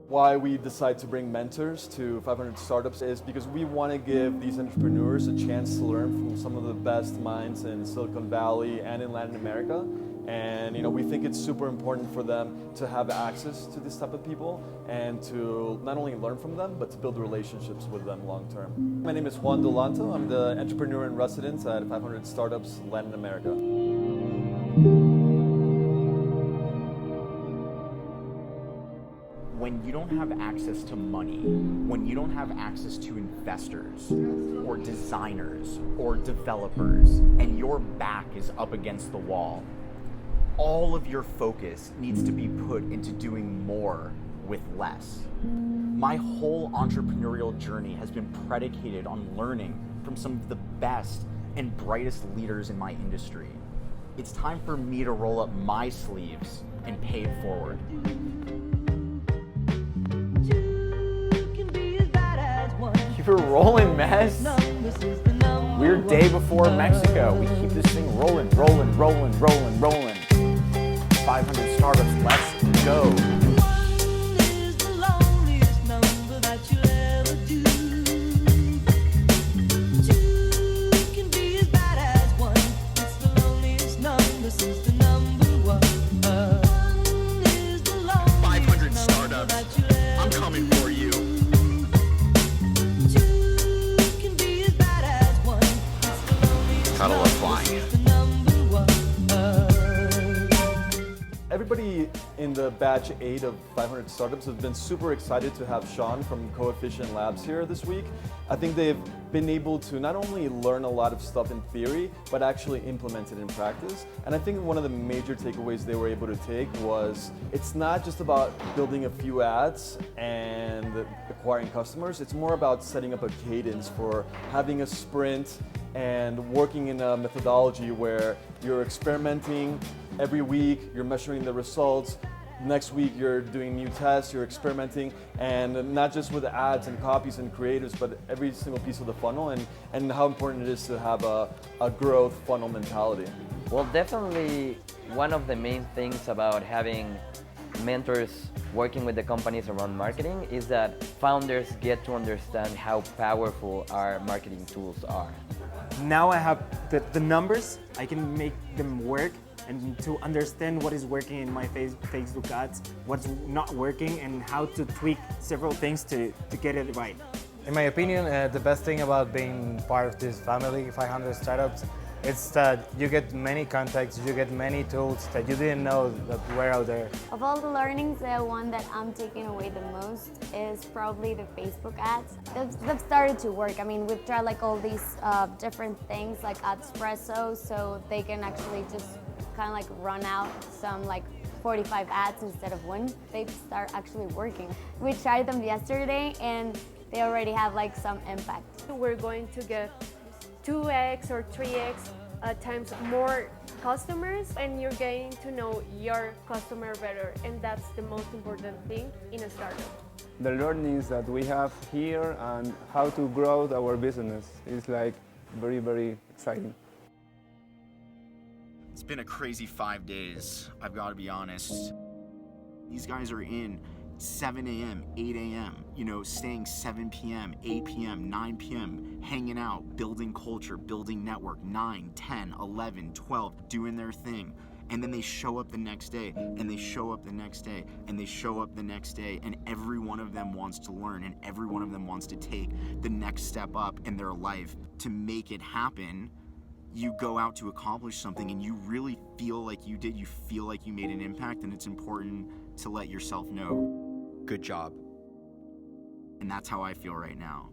Why we decide to bring mentors to 500 Startups is because we want to give these entrepreneurs a chance to learn from some of the best minds in Silicon Valley and in Latin America. And we think it's super important for them to have access to this type of people and to not only learn from them, but to build relationships with them long term. My name is Juan Dolanto. I'm the entrepreneur in residence at 500 Startups Latin America. When you don't have access to money, when you don't have access to investors or designers or developers, and your back is up against the wall, all of your focus needs to be put into doing more with less. My whole entrepreneurial journey has been predicated on learning from some of the best and brightest leaders in my industry. It's time for me to roll up my sleeves and pay it forward. You're rolling, Mess. Weird day before Mexico. We keep this thing rolling. 500 Startups, let's go. Everybody in the batch 8 of 500 Startups has been super excited to have Sean from Coefficient Labs here this week. I think they've been able to not only learn a lot of stuff in theory, but actually implement it in practice. And I think one of the major takeaways they were able to take was it's not just about building a few ads and acquiring customers, it's more about setting up a cadence for having a sprint and working in a methodology where you're experimenting every week, you're measuring the results. Next week, you're doing new tests, you're experimenting, and not just with ads and copies and creatives, but every single piece of the funnel, and how important it is to have a growth funnel mentality. Well, definitely one of the main things about having mentors working with the companies around marketing is that founders get to understand how powerful our marketing tools are. Now I have the numbers, I can make them work, and to understand what is working in my Facebook ads, what's not working, and how to tweak several things to get it right. In my opinion, the best thing about being part of this family, 500 Startups, it's that you get many contacts, you get many tools that you didn't know that were out there. Of all the learnings, the one that I'm taking away the most is probably the Facebook ads. They've started to work. I mean, we've tried like all these different things like Adspresso, so they can actually just kind of like run out some like 45 ads instead of one. They start actually working. We tried them yesterday and they already have like some impact. We're going to get 2x or 3x times more customers, and you're getting to know your customer better, and that's the most important thing in a startup. The learnings that we have here and how to grow our business is like very, very exciting. It's been a crazy 5 days, I've got to be honest. These guys are in 7 a.m., 8 a.m., staying 7 p.m., 8 p.m., 9 p.m., hanging out, building culture, building network, 9, 10, 11, 12, doing their thing. And then they show up the next day, and they show up the next day, and they show up the next day, and every one of them wants to learn, and every one of them wants to take the next step up in their life. To make it happen, you go out to accomplish something, and you really feel like you did, you feel like you made an impact, and it's important to let yourself know. Good job. And that's how I feel right now.